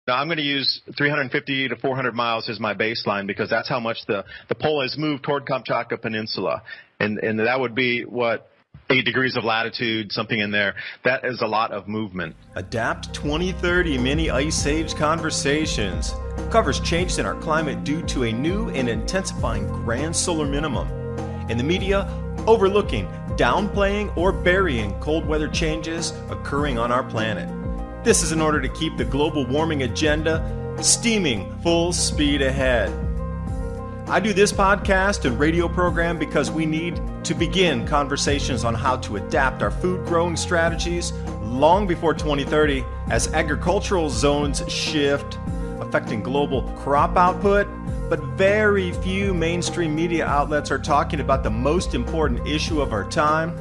Now, I'm going to use 350 to 400 miles as my baseline because that's how much the pole has moved toward Kamchatka Peninsula. And that would be, 8 degrees of latitude, something in there. That is a lot of movement. Adapt 2030 Mini Ice Age Conversations covers changes in our climate due to a new and intensifying grand solar minimum. In the media, overlooking, downplaying, or burying cold weather changes occurring on our planet. This is in order to keep the global warming agenda steaming full speed ahead. I do this podcast and radio program because we need to begin conversations on how to adapt our food growing strategies long before 2030 as agricultural zones shift, affecting global crop output, but very few mainstream media outlets are talking about the most important issue of our time,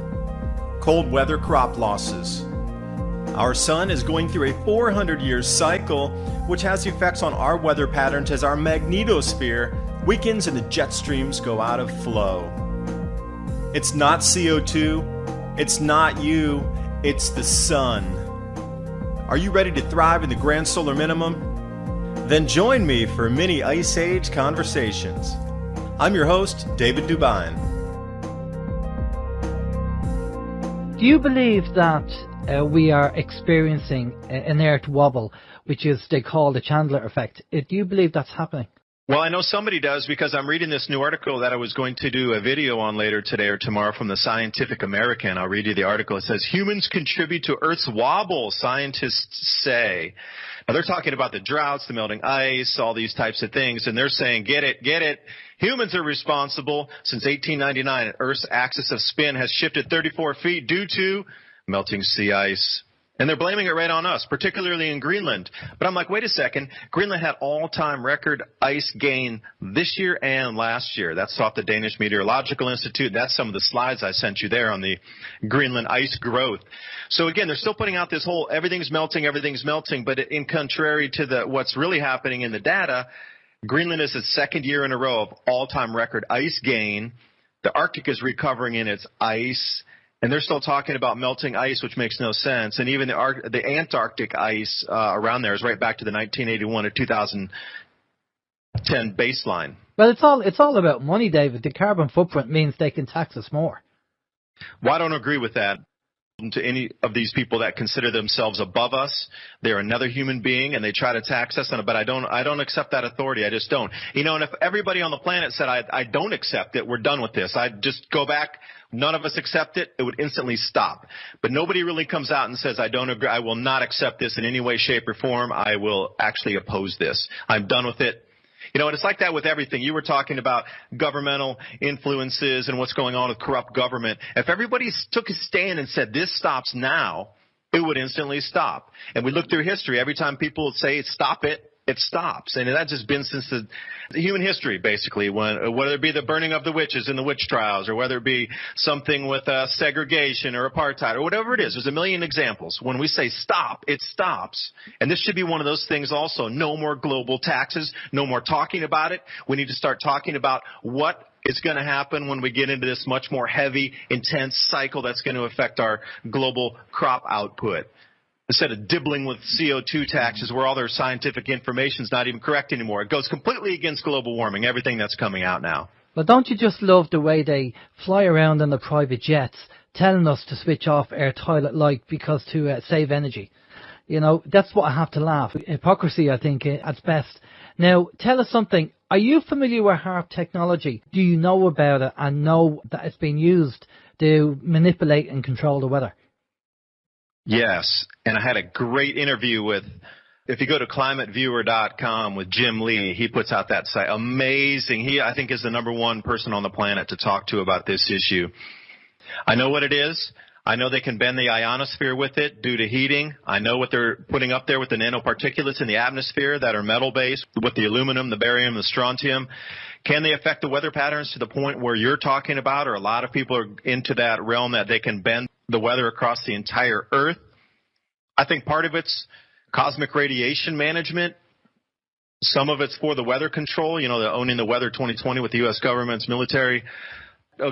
cold weather crop losses. Our sun is going through a 400-year cycle, which has effects on our weather patterns as our magnetosphere weakens and the jet streams go out of flow. It's not CO2, it's not you, it's the sun. Are you ready to thrive in the Grand Solar Minimum? Then join me for Mini Ice Age Conversations. I'm your host, David DuByne. Do you believe that we are experiencing an Earth wobble, which is they call the Chandler effect? Do you believe that's happening? Well, I know somebody does because I'm reading this new article that I was going to do a video on later today or tomorrow from the Scientific American. I'll read you the article. It says, humans contribute to Earth's wobble, scientists say. Now, they're talking about the droughts, the melting ice, all these types of things, and they're saying, get it. Humans are responsible. Since 1899, Earth's axis of spin has shifted 34 feet due to melting sea ice. And they're blaming it right on us, particularly in Greenland. But I'm like, wait a second. Greenland had all-time record ice gain this year and last year. That's off the Danish Meteorological Institute. That's some of the slides I sent you there on the Greenland Ice Growth. So again, they're still putting out this whole everything's melting. But in contrary to what's really happening in the data, Greenland is the second year in a row of all-time record ice gain. The Arctic is recovering in its ice. And they're still talking about melting ice, which makes no sense. And even the Antarctic ice around there is right back to the 1981 to 2010 baseline. Well, it's all about money, David. The carbon footprint means they can tax us more. Well, I don't agree with that. To any of these people that consider themselves above us, they're another human being, and they try to tax us. But I don't accept that authority. I just don't. And if everybody on the planet said I don't accept it, we're done with this. I'd just go back. None of us accept it. It would instantly stop. But nobody really comes out and says I don't agree. I will not accept this in any way, shape, or form. I will actually oppose this. I'm done with it. And it's like that with everything. You were talking about governmental influences and what's going on with corrupt government. If everybody took a stand and said this stops now, it would instantly stop. And we look through history. Every time people say stop it, it stops. And that's just been since the human history, basically, whether it be the burning of the witches in the witch trials or whether it be something with segregation or apartheid or whatever it is. There's a million examples. When we say stop, it stops. And this should be one of those things also. No more global taxes. No more talking about it. We need to start talking about what is going to happen when we get into this much more heavy, intense cycle that's going to affect our global crop output. Instead of dibbling with CO2 taxes where all their scientific information is not even correct anymore. It goes completely against global warming, everything that's coming out now. But don't you just love the way they fly around in the private jets telling us to switch off our toilet light because to save energy? That's what I have to laugh. Hypocrisy, I think, at best. Now, tell us something. Are you familiar with HARP technology? Do you know about it and know that it's been used to manipulate and control the weather? Yes, and I had a great interview if you go to climateviewer.com with Jim Lee, he puts out that site. Amazing. He, I think, is the number one person on the planet to talk to about this issue. I know what it is. I know they can bend the ionosphere with it due to heating. I know what they're putting up there with the nanoparticulates in the atmosphere that are metal-based with the aluminum, the barium, the strontium. Can they affect the weather patterns to the point where you're talking about, or a lot of people are into that realm that they can bend the weather across the entire Earth? I think part of it's cosmic radiation management. Some of it's for the weather control, the owning the weather 2020 with the U.S. government's military.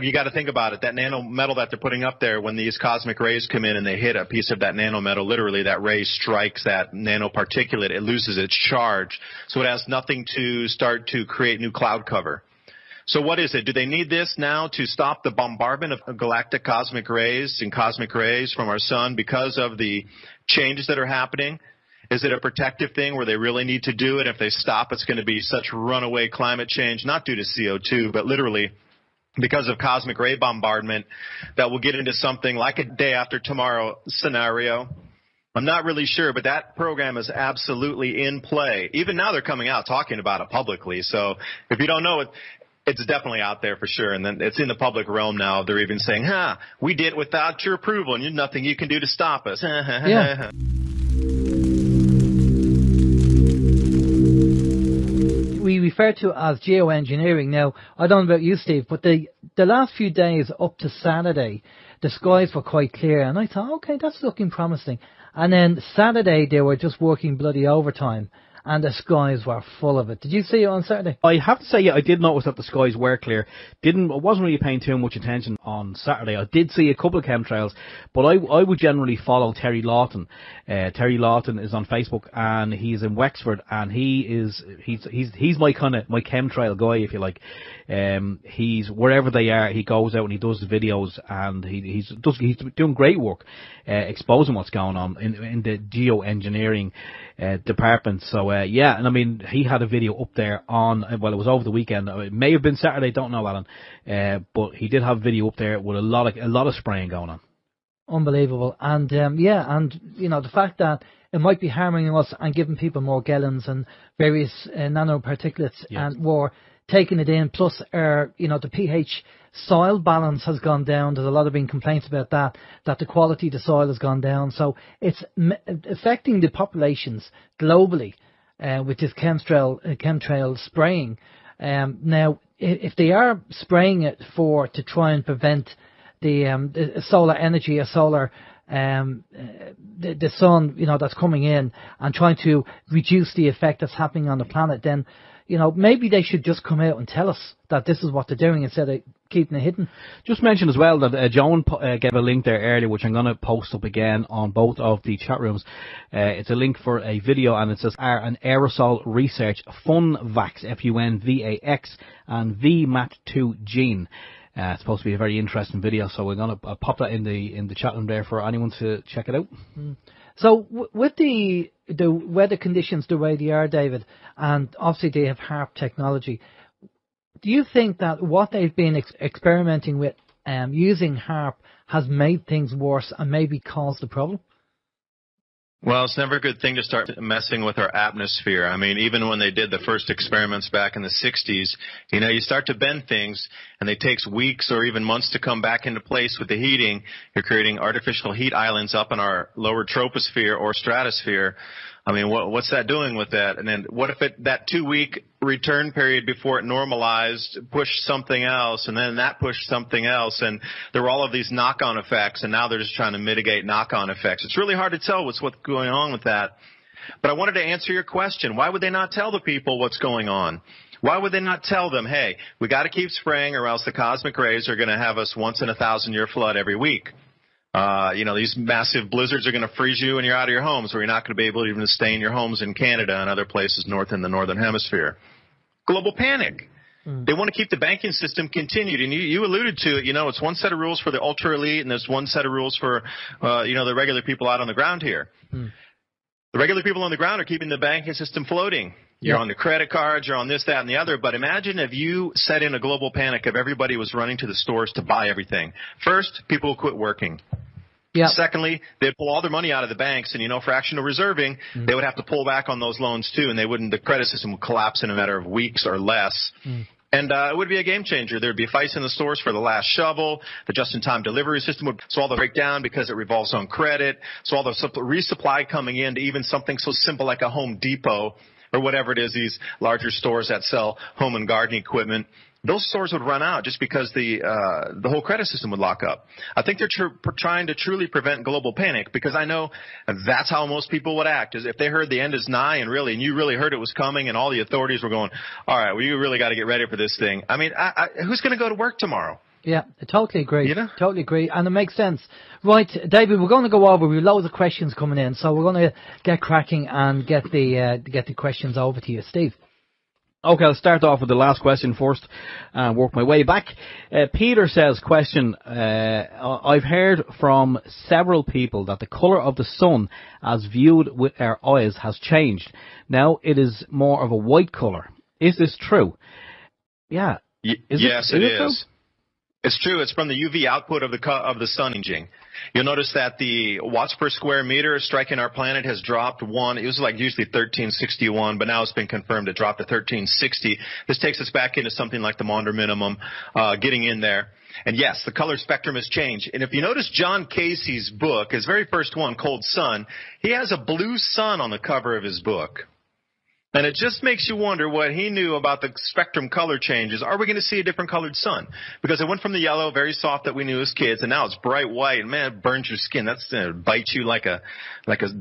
you got to think about it. That nano metal that they're putting up there, when these cosmic rays come in and they hit a piece of that nano metal, literally that ray strikes that nanoparticulate. It loses its charge. So it has nothing to start to create new cloud cover. So what is it? Do they need this now to stop the bombardment of galactic cosmic rays and cosmic rays from our sun because of the changes that are happening? Is it a protective thing where they really need to do it? If they stop, it's going to be such runaway climate change, not due to CO2, but literally because of cosmic ray bombardment, that will get into something like a day after tomorrow scenario. I'm not really sure, but that program is absolutely in play. Even now they're coming out talking about it publicly. So if you don't know it, it's definitely out there for sure. And then it's in the public realm now. They're even saying, we did it without your approval and there's nothing you can do to stop us. Yeah. We refer to it as geoengineering. Now, I don't know about you, Steve, but the last few days up to Saturday, the skies were quite clear, and I thought, okay, that's looking promising. And then Saturday, they were just working bloody overtime, and the skies were full of it. Did you see it on Saturday? I have to say, yeah, I did notice that the skies were clear. I wasn't really paying too much attention on Saturday. I did see a couple of chemtrails, but I would generally follow Terry Lawton. Terry Lawton is on Facebook, and he's in Wexford, and he's my chemtrail guy, if you like. He's wherever they are, he goes out and he does the videos, and he's doing great work, exposing what's going on in the geoengineering department. So yeah, and I mean, he had a video up there on, well, it was over the weekend. It may have been Saturday, don't know, Alan, but he did have a video up there with a lot of spraying going on. Unbelievable. And yeah, and you know, the fact that it might be harming us and giving people more gallons and various nanoparticulates, and we're taking it in, plus the pH soil balance has gone down. There's a lot of been complaints about that the quality of the soil has gone down. So it's affecting the populations globally with this chemtrail spraying. Now, if they are spraying it to try and prevent the solar energy or solar the sun, that's coming in, and trying to reduce the effect that's happening on the planet, then maybe they should just come out and tell us that this is what they're doing instead of keeping it hidden. Just mention as well that Joan gave a link there earlier, which I'm going to post up again on both of the chat rooms. It's a link for a video, and it says an aerosol research FUNVAX, FUNVAX, and VMAT2 gene. It's supposed to be a very interesting video, so we're going to pop that in the chat room there for anyone to check it out. So with the weather conditions the way they are, David, and obviously they have HARP technology, do you think that what they've been experimenting with using HARP has made things worse and maybe caused the problem? Well, it's never a good thing to start messing with our atmosphere. I mean, even when they did the first experiments back in the 60s, you start to bend things, and it takes weeks or even months to come back into place with the heating. You're creating artificial heat islands up in our lower troposphere or stratosphere. I mean, what's that doing with that? And then what if that 2-week return period before it normalized pushed something else, and then that pushed something else, and there were all of these knock-on effects, and now they're just trying to mitigate knock-on effects. It's really hard to tell what's going on with that. But I wanted to answer your question. Why would they not tell the people what's going on? Why would they not tell them, hey, we got to keep spraying or else the cosmic rays are going to have us once in a 1,000-year flood every week? These massive blizzards are going to freeze you and you're out of your homes, or you're not going to be able to even stay in your homes in Canada and other places north in the northern hemisphere. Global panic. They want to keep the banking system continued. And you alluded to it, it's one set of rules for the ultra elite, and there's one set of rules for, the regular people out on the ground here. The regular people on the ground are keeping the banking system floating. You're on the credit cards, you're on this, that, and the other. But imagine if you set in a global panic if everybody was running to the stores to buy everything. First, people will quit working. Yep. Secondly, they'd pull all their money out of the banks, and fractional reserving, they would have to pull back on those loans too, and the credit system would collapse in a matter of weeks or less. And it would be a game changer. There'd be fights in the stores for the last shovel. The just-in-time delivery system would solve the breakdown because it revolves on credit. So all the resupply coming in to even something so simple like a Home Depot or whatever it is, these larger stores that sell home and gardening equipment, those stores would run out just because the whole credit system would lock up. I think they're trying to truly prevent global panic, because I know that's how most people would act, is if they heard the end is nigh and you really heard it was coming, and all the authorities were going, all right, well, you really got to get ready for this thing. I mean, who's going to go to work tomorrow? Yeah, I totally agree. You know? Totally agree, and it makes sense. Right, David, we're going to go over. We've loads of questions coming in, so we're going to get cracking and get the questions over to you, Steve. Okay, I'll start off with the last question first and work my way back. Peter says, question, I've heard from several people that the colour of the sun as viewed with our eyes has changed. Now it is more of a white colour. Is this true? Yeah. Yes, it is. It's true. It's from the UV output of the sun imaging. You'll notice that the watts per square meter striking our planet has dropped one. It was like usually 1361, but now it's been confirmed it dropped to 1360. This takes us back into something like the Maunder minimum, getting in there. And yes, the color spectrum has changed. And if you notice John Casey's book, his very first one, Cold Sun, he has a blue sun on the cover of his book. And it just makes you wonder what he knew about the spectrum color changes. Are we going to see a different colored sun? Because it went from the yellow, very soft that we knew as kids, and now it's bright white. And man, it burns your skin. That's going to bite you like a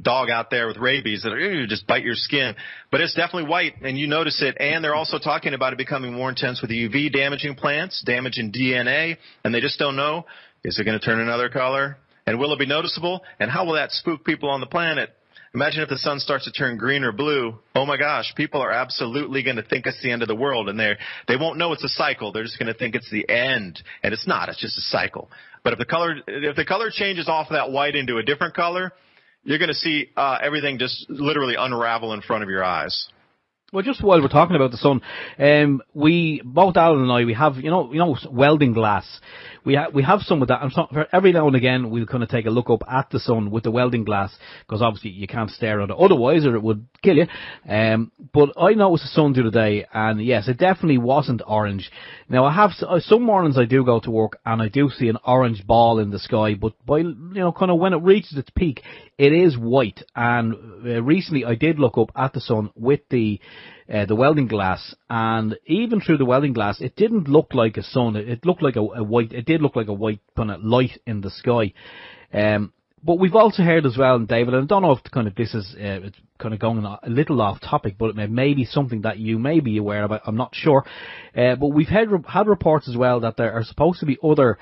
dog out there with rabies that just bite your skin. But it's definitely white, and you notice it. And they're also talking about it becoming more intense with UV damaging plants, damaging DNA, and they just don't know. Is it going to turn another color? And will it be noticeable? And how will that spook people on the planet? Imagine if the sun starts to turn green or blue. Oh my gosh, people are absolutely going to think it's the end of the world, and they won't know it's a cycle. They're just going to think it's the end, and it's not. It's just a cycle. But if the color changes off of that white into a different color, you're going to see everything just literally unravel in front of your eyes. Well, just while we're talking about the sun, we both Alan and I, we have you know welding glass. We have some of that, and so every now and again we'll kind of take a look up at the sun with the welding glass, because obviously you can't stare at it otherwise or it would kill you. But I noticed the sun the other day, and yes, it definitely wasn't orange. Now I have some mornings I do go to work and I do see an orange ball in the sky, but by kind of when it reaches its peak, it is white. And recently I did look up at the sun with the welding glass, and even through the welding glass, it didn't look like a sun. It looked like a white. It did look like a white kind of light in the sky. But we've also heard as well, and David, and I don't know if kind of this is it's kind of going a little off topic, but it may be something that you may be aware of. I'm not sure. But we've had reports as well that there are supposed to be other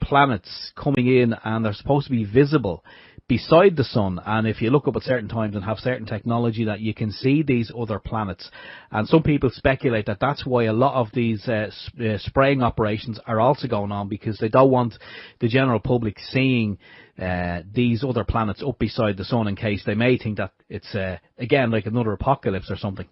planets coming in, and they're supposed to be visible beside the sun, and if you look up at certain times and have certain technology that you can see these other planets. And some people speculate that that's why a lot of these spraying operations are also going on, because they don't want the general public seeing these other planets up beside the sun, in case they may think that it's again like another apocalypse or something.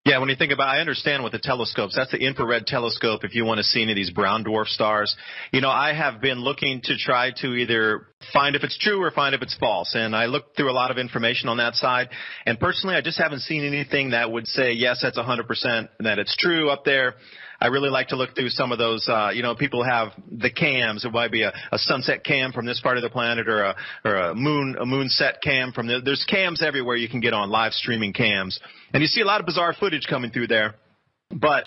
Yeah, when you think about, I understand with the telescopes, that's the infrared telescope if you want to see any of these brown dwarf stars. I have been looking to try to either find if it's true or find if it's false. And I looked through a lot of information on that side. And personally, I just haven't seen anything that would say, yes, that's 100% that it's true up there. I really like to look through some of those, people have the cams. It might be a sunset cam from this part of the planet, or a moonset cam from there's cams everywhere you can get on, live streaming cams. And you see a lot of bizarre footage coming through there. But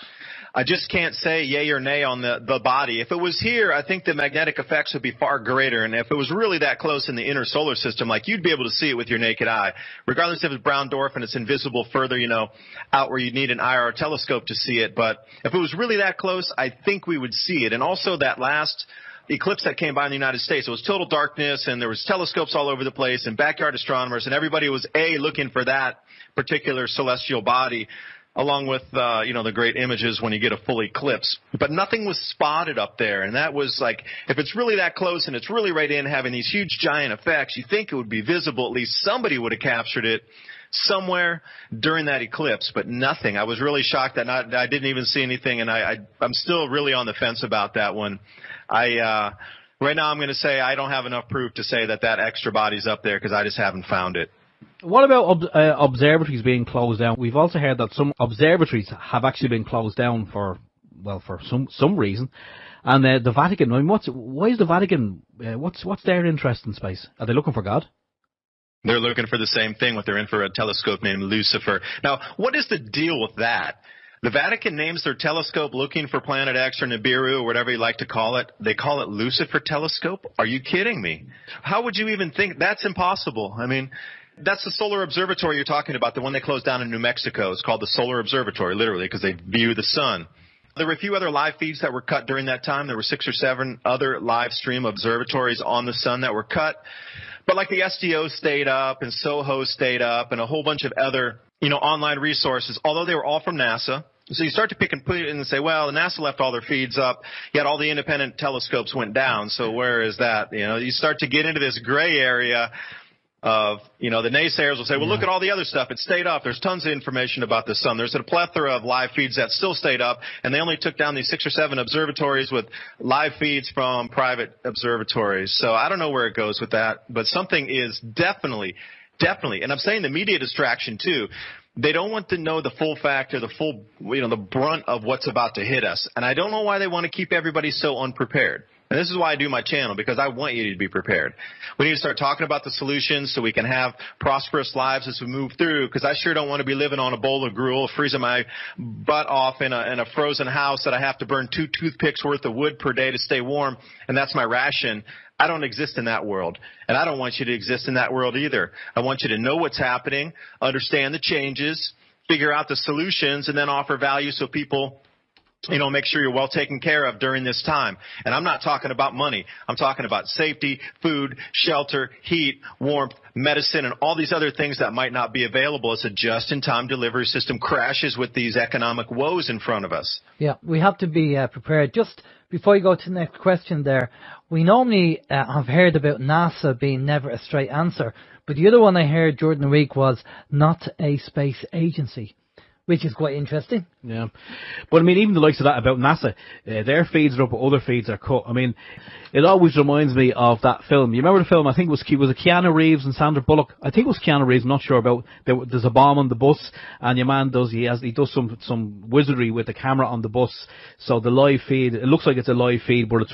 I just can't say yay or nay on the body. If it was here, I think the magnetic effects would be far greater. And if it was really that close in the inner solar system, like you'd be able to see it with your naked eye, regardless if it's brown dwarf and it's invisible further, out where you'd need an IR telescope to see it. But if it was really that close, I think we would see it. And also that last eclipse that came by in the United States, it was total darkness, and there was telescopes all over the place and backyard astronomers, and everybody was looking for that particular celestial body, along with, the great images when you get a full eclipse. But nothing was spotted up there. And that was like, if it's really that close and it's really right in having these huge giant effects, you think it would be visible. At least somebody would have captured it somewhere during that eclipse, but nothing. I was really shocked that I didn't even see anything, and I'm still really on the fence about that one. Right now I'm going to say I don't have enough proof to say that extra body's up there, because I just haven't found it. What about observatories being closed down? We've also heard that some observatories have actually been closed down for some reason. And the Vatican, why is the Vatican, what's their interest in space? Are they looking for God? They're looking for the same thing with their infrared telescope named Lucifer. Now, what is the deal with that? The Vatican names their telescope looking for Planet X or Nibiru or whatever you like to call it. They call it Lucifer Telescope? Are you kidding me? How would you even think? That's impossible. I mean, that's the solar observatory you're talking about, the one they closed down in New Mexico. It's called the Solar Observatory, literally, because they view the sun. There were a few other live feeds that were cut during that time. There were 6 or 7 other live stream observatories on the sun that were cut. But like the SDO stayed up and SOHO stayed up and a whole bunch of other, online resources, although they were all from NASA. So you start to pick and put it and say, well, NASA left all their feeds up, yet all the independent telescopes went down. So where is that? You start to get into this gray area of, the naysayers will say, well, look at all the other stuff. It stayed up. There's tons of information about the sun. There's a plethora of live feeds that still stayed up, and they only took down these 6 or 7 observatories with live feeds from private observatories. So I don't know where it goes with that, but something is definitely, and I'm saying the media distraction too. They don't want to know the full fact or the full, the brunt of what's about to hit us. And I don't know why they want to keep everybody so unprepared. And this is why I do my channel, because I want you to be prepared. We need to start talking about the solutions so we can have prosperous lives as we move through, because I sure don't want to be living on a bowl of gruel, freezing my butt off in a frozen house that I have to burn 2 toothpicks worth of wood per day to stay warm, and that's my ration. I don't exist in that world, and I don't want you to exist in that world either. I want you to know what's happening, understand the changes, figure out the solutions, and then offer value so people make sure you're well taken care of during this time. And I'm not talking about money. I'm talking about safety, food, shelter, heat, warmth, medicine, and all these other things that might not be available as a just-in-time delivery system crashes with these economic woes in front of us. Yeah, we have to be prepared. Just before you go to the next question there, we normally have heard about NASA being never a straight answer, but the other one I heard during the week was not a space agency, which is quite interesting. Yeah. But, even the likes of that about NASA, their feeds are up, but other feeds are cut. It always reminds me of that film. You remember the film? I think was it Keanu Reeves and Sandra Bullock? I think it was Keanu Reeves, I'm not sure about. There's a bomb on the bus, and your man does some wizardry with the camera on the bus. So the live feed, it looks like it's a live feed, but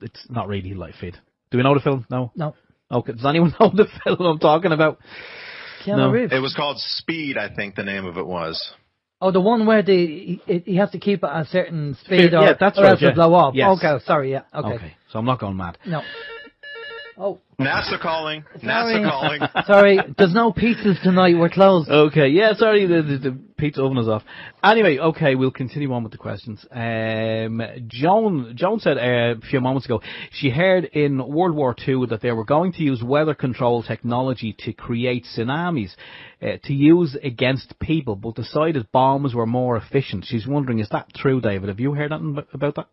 it's not really a live feed. Do we know the film? No? No. Okay. Does anyone know the film I'm talking about? Keanu Reeves. It was called Speed, I think the name of it was. Oh, the one where he has to keep it at a certain speed or that's or right, else it'll blow up. Yes. Okay, sorry, yeah. Okay. So I'm not going mad. No. Oh. NASA calling. Sorry. NASA calling. Sorry, there's no pizzas tonight. We're closed. Okay, yeah, sorry, the pizza oven is off. Anyway, okay, we'll continue on with the questions. Joan said a few moments ago she heard in World War II that they were going to use weather control technology to create tsunamis to use against people, but decided bombs were more efficient. She's wondering, is that true, David? Have you heard anything about that?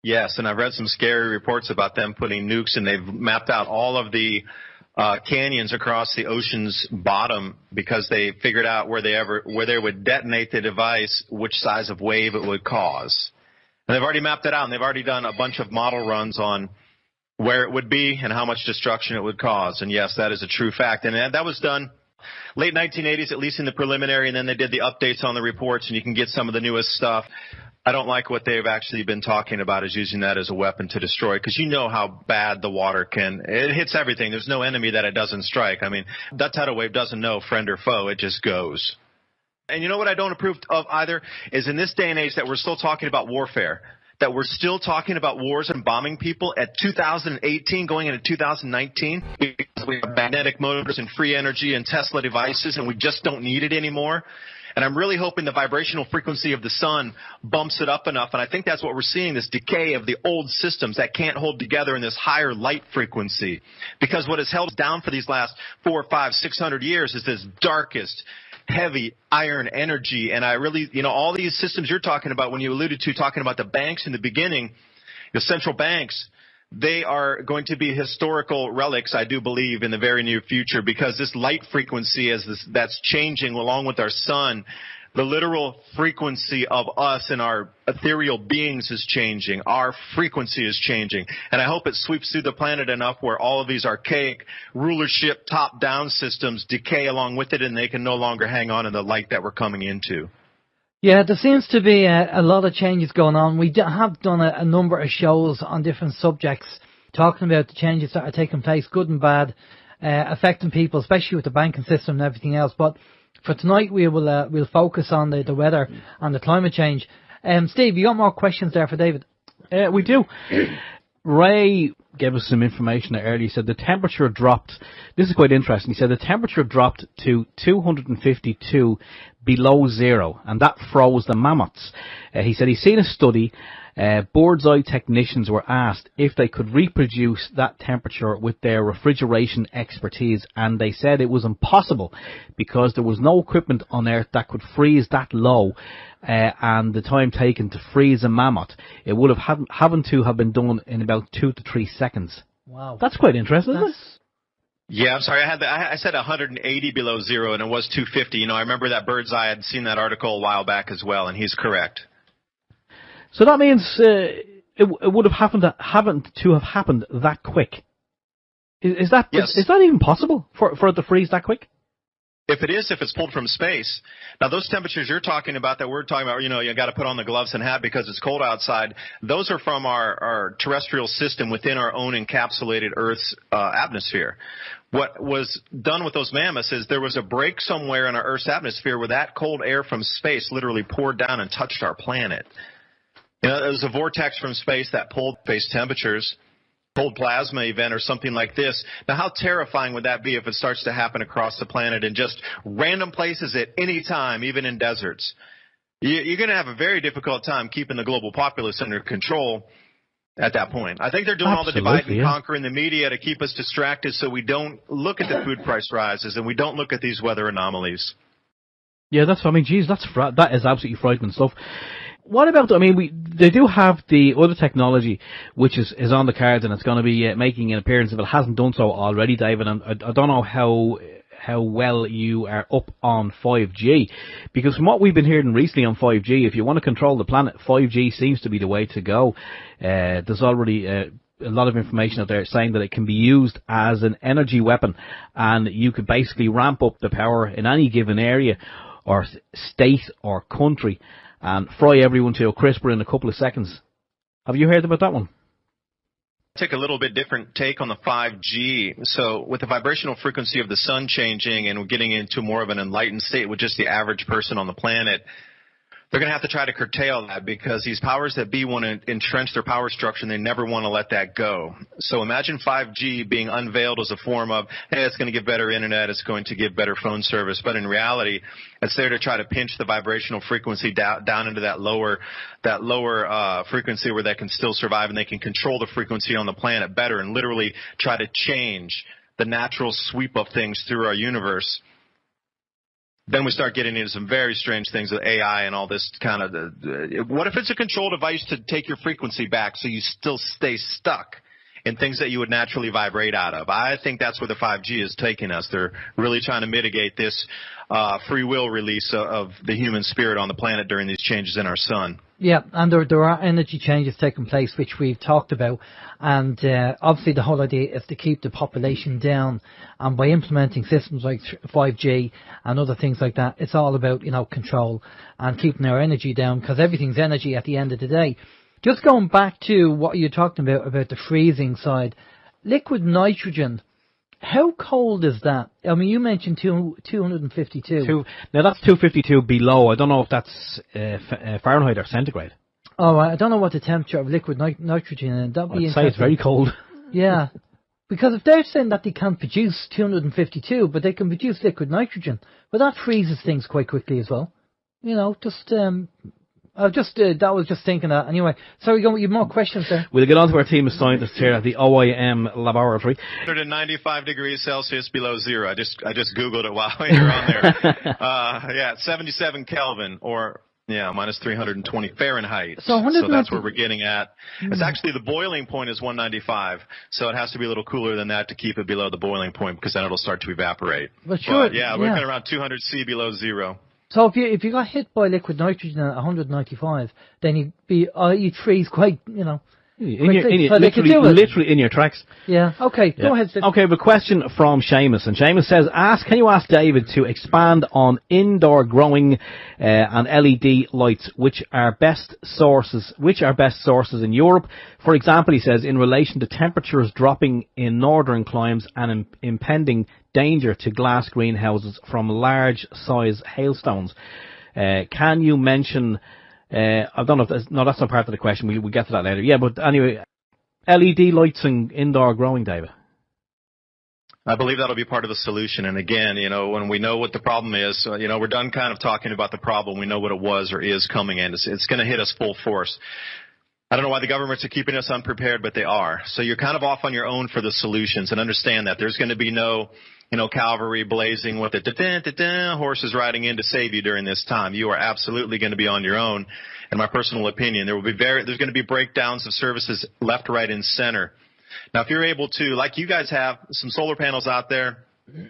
Yes, and I've read some scary reports about them putting nukes, and they've mapped out all of the canyons across the ocean's bottom because they figured out where they would detonate the device, which size of wave it would cause. And they've already mapped it out, and they've already done a bunch of model runs on where it would be and how much destruction it would cause. And yes, that is a true fact. And that was done late 1980s, at least in the preliminary, and then they did the updates on the reports, and you can get some of the newest stuff. I don't like what they've actually been talking about is using that as a weapon to destroy, because you know how bad the water it hits everything. There's no enemy that it doesn't strike. That tidal wave doesn't know friend or foe. It just goes. And you know what I don't approve of either is in this day and age that we're still talking about warfare, that we're still talking about wars and bombing people at 2018 going into 2019 because we have magnetic motors and free energy and Tesla devices and we just don't need it anymore. And I'm really hoping the vibrational frequency of the sun bumps it up enough. And I think that's what we're seeing, this decay of the old systems that can't hold together in this higher light frequency. Because what has held us down for these last 400, 500, 600 years is this darkest, heavy iron energy. And I really, all these systems you're talking about when you alluded to talking about the banks in the beginning, the central banks, they are going to be historical relics, I do believe, in the very near future because this light frequency that's changing along with our sun, the literal frequency of us and our ethereal beings is changing. Our frequency is changing. And I hope it sweeps through the planet enough where all of these archaic rulership top-down systems decay along with it and they can no longer hang on in the light that we're coming into. Yeah, there seems to be a lot of changes going on. We have done a number of shows on different subjects talking about the changes that are taking place, good and bad, affecting people, especially with the banking system and everything else. But for tonight, we'll focus on the weather and the climate change. Steve, you got more questions there for David? We do. Ray gave us some information earlier. He said the temperature dropped. This is quite interesting. He said the temperature dropped to 252 below zero, and that froze the mammoths. He said he's seen a study. Bird's eye technicians were asked if they could reproduce that temperature with their refrigeration expertise, and they said it was impossible because there was no equipment on Earth that could freeze that low, and the time taken to freeze a mammoth, it would have having to have been done in about 2 to 3 seconds. Wow, that's quite interesting, isn't it? Yeah, I'm sorry. I said 180 below zero, and it was 250. You know, I remember that Bird's Eye. I had seen that article a while back as well, and he's correct. So that means it would have happened that quick. Is that yes. Is that even possible for it to freeze that quick? If it's pulled from space. Now, those temperatures you're talking about that we're talking about, you know, you got to put on the gloves and hat because it's cold outside. Those are from our terrestrial system within our own encapsulated Earth's atmosphere. What was done with those mammoths is there was a break somewhere in our Earth's atmosphere where that cold air from space literally poured down and touched our planet. You know, it was a vortex from space that pulled space temperatures. Cold plasma event or something like this. Now, how terrifying would that be if it starts to happen across the planet in just random places at any time, even in deserts? You're going to have a very difficult time keeping the global populace under control at that point. I think they're doing all the divide and conquer in the media to keep us distracted so we don't look at the food price rises and we don't look at these weather anomalies. Yeah, that's, I mean, geez, that is absolutely frightening stuff. What about, I mean, they do have the other technology which is on the cards, and it's going to be making an appearance if it hasn't done so already, David. And I don't know how well you are up on 5G, because from what we've been hearing recently on 5G, if you want to control the planet, 5G seems to be the way to go. There's already a lot of information out there saying that it can be used as an energy weapon, and you could basically ramp up the power in any given area or state or country and fry everyone to a crisp in a couple of seconds. Have you heard about that one? Take a little bit different take on the 5G. So with the vibrational frequency of the sun changing and we're getting into more of an enlightened state with just the average person on the planet, they're going to have to try to curtail that because these powers that be want to entrench their power structure and they never want to let that go. So imagine 5G being unveiled as a form of, hey, it's going to give better internet, it's going to give better phone service. But in reality, it's there to try to pinch the vibrational frequency down into that lower frequency where they can still survive and they can control the frequency on the planet better and literally try to change the natural sweep of things through our universe. Then we start getting into some very strange things with AI and all this kind of what if it's a control device to take your frequency back so you still stay stuck in things that you would naturally vibrate out of? I think that's where the 5G is taking us. They're really trying to mitigate this free will release of the human spirit on the planet during these changes in our sun. Yeah, and there are energy changes taking place, which we've talked about. And obviously the whole idea is to keep the population down. And by implementing systems like 5G and other things like that, it's all about, you know, control and keeping our energy down, because everything's energy at the end of the day. Just going back to what you're talking about the freezing side, liquid nitrogen. How cold is that? I mean, you mentioned 252. Now, that's 252 below. I don't know if that's Fahrenheit or centigrade. Oh, I don't know what the temperature of liquid nitrogen is. That'd be I'd say it's very cold. Yeah. Because if they're saying that they can't produce 252, but they can produce liquid nitrogen, but that freezes things quite quickly as well. You know, that was just thinking that. Anyway, so you have more questions there. We'll get on to our team of scientists here at the OIM laboratory. 195 degrees Celsius below zero. I just Googled it while you're on there. 77 Kelvin or minus 320 Fahrenheit. So that's where we're getting at. It's actually the boiling point is 195. So it has to be a little cooler than that to keep it below the boiling point because then it'll start to evaporate. But sure, we're kind of around 200 C below zero. So if you got hit by liquid nitrogen at 195, then you'd freeze quite, literally in your tracks. Yeah. Okay. Go ahead, Steve. Okay, but question from Seamus, and Seamus says, can you ask David to expand on indoor growing and LED lights, which are best sources in Europe? For example, he says, in relation to temperatures dropping in northern climes and impending danger to glass greenhouses from large size hailstones. Can you mention? I don't know if that's not part of the question. We'll get to that later. Yeah, but anyway, LED lights in indoor growing, David? I believe that'll be part of the solution. And again, when we know what the problem is, we're done kind of talking about the problem. We know what it was or is coming in. It's going to hit us full force. I don't know why the governments are keeping us unprepared, but they are. So you're kind of off on your own for the solutions, and understand that there's going to be no, cavalry blazing with the horses riding in to save you during this time. You are absolutely going to be on your own. In my personal opinion, there's going to be breakdowns of services left, right, and center. Now, if you're able to, like you guys have some solar panels out there,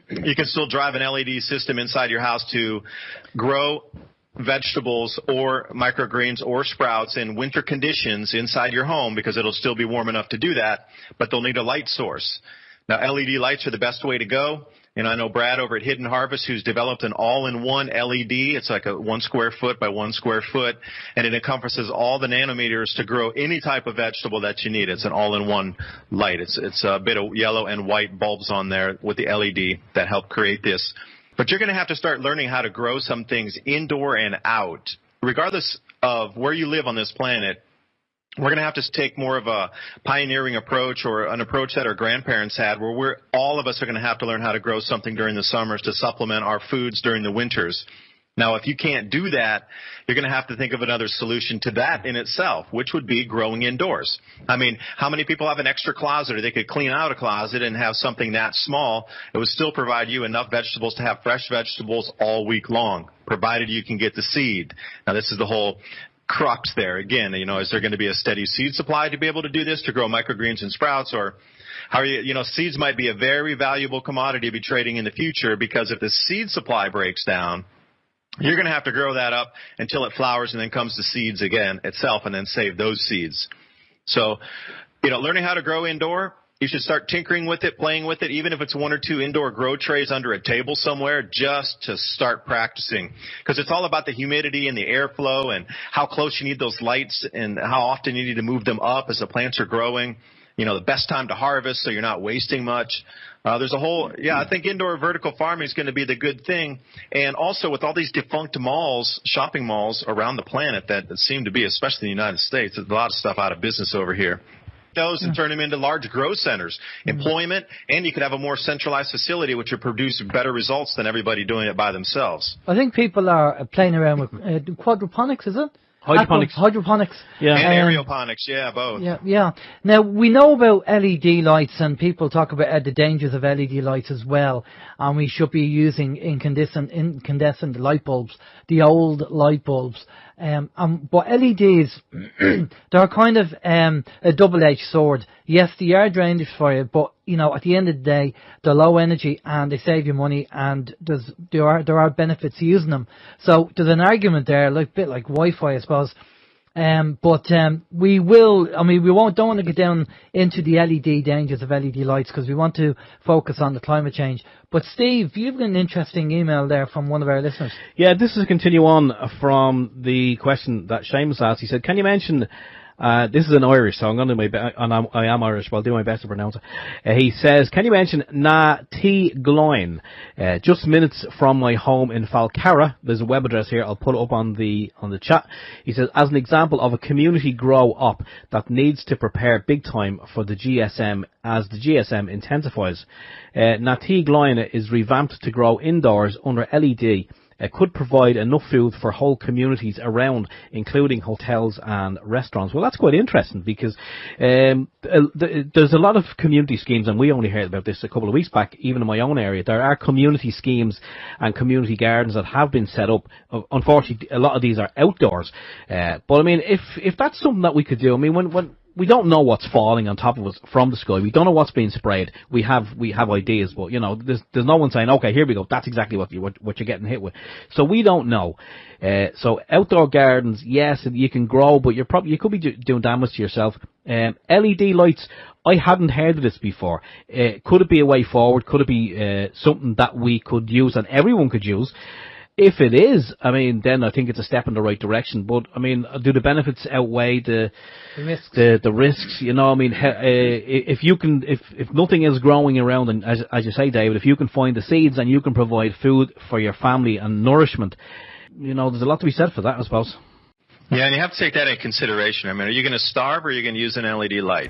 you can still drive an LED system inside your house to grow vegetables or microgreens or sprouts in winter conditions inside your home, because it'll still be warm enough to do that, but they'll need a light source. Now, LED lights are the best way to go. And I know Brad over at Hidden Harvest, who's developed an all-in-one LED. It's like a 1 square foot by 1 square foot, and it encompasses all the nanometers to grow any type of vegetable that you need. It's an all-in-one light. It's a bit of yellow and white bulbs on there with the LED that help create this. But you're going to have to start learning how to grow some things indoor and out. Regardless of where you live on this planet, we're going to have to take more of a pioneering approach, or an approach that our grandparents had, where all of us are going to have to learn how to grow something during the summers to supplement our foods during the winters. Now, if you can't do that, you're going to have to think of another solution to that in itself, which would be growing indoors. I mean, how many people have an extra closet, or they could clean out a closet and have something that small? It would still provide you enough vegetables to have fresh vegetables all week long, provided you can get the seed. Now, this is the whole crux there. Again, is there going to be a steady seed supply to be able to do this, to grow microgreens and sprouts? Or how are seeds might be a very valuable commodity to be trading in the future, because if the seed supply breaks down, you're going to have to grow that up until it flowers and then comes to seeds again itself, and then save those seeds. So, learning how to grow indoor, you should start tinkering with it, playing with it, even if it's 1 or 2 indoor grow trays under a table somewhere, just to start practicing. Because it's all about the humidity and the airflow and how close you need those lights and how often you need to move them up as the plants are growing. The best time to harvest so you're not wasting much. There's a whole, I think indoor vertical farming is going to be the good thing. And also with all these defunct malls, shopping malls around the planet that seem to be, especially in the United States, there's a lot of stuff out of business over here. Those and turn them into large grow centers, employment, and you could have a more centralized facility which would produce better results than everybody doing it by themselves. I think people are playing around with quadroponics, is it? Hydroponics. Yeah. And aeroponics, both. Yeah. Now, we know about LED lights, and people talk about the dangers of LED lights as well, and we should be using incandescent light bulbs, the old light bulbs. But LEDs, they're kind of a double-edged sword. Yes, they are drainage for you, but at the end of the day, they're low energy and they save you money, and there are benefits to using them. So there's an argument there, a bit like Wi-Fi, I suppose. But we don't want to get down into the LED dangers of LED lights, because we want to focus on the climate change. But Steve, you've got an interesting email there from one of our listeners. Yeah, this is a continue on from the question that Seamus asked. He said, can you mention, this is in Irish, so I'm going to do my best, and I am Irish, but I'll do my best to pronounce it. He says, can you mention Na T Gloin? Just minutes from my home in Falcarra. There's a web address here. I'll put it up on the chat. He says, as an example of a community grow up that needs to prepare big time for the GSM as the GSM intensifies. Na T Gloin is revamped to grow indoors under LED. Could provide enough food for whole communities around, including hotels and restaurants. Well, that's quite interesting, because there's a lot of community schemes, and we only heard about this a couple of weeks back, even in my own area. There are community schemes and community gardens that have been set up. Unfortunately, a lot of these are outdoors. But I mean, if that's something that we could do, I mean, when we don't know what's falling on top of us from the sky. We don't know what's being sprayed. We have ideas, but there's no one saying, okay, here we go. That's exactly what you're getting hit with. So we don't know. So outdoor gardens, yes, you can grow, but you could be doing damage to yourself. LED lights, I hadn't heard of this before. Could it be a way forward? Could it be something that we could use and everyone could use? If it is, I mean, then I think it's a step in the right direction. But I mean, do the benefits outweigh the risks? The risks, I mean, if nothing is growing around, and as you say, David, if you can find the seeds and you can provide food for your family and nourishment, there's a lot to be said for that, I suppose. Yeah, and you have to take that into consideration. I mean, are you going to starve, or are you going to use an LED light?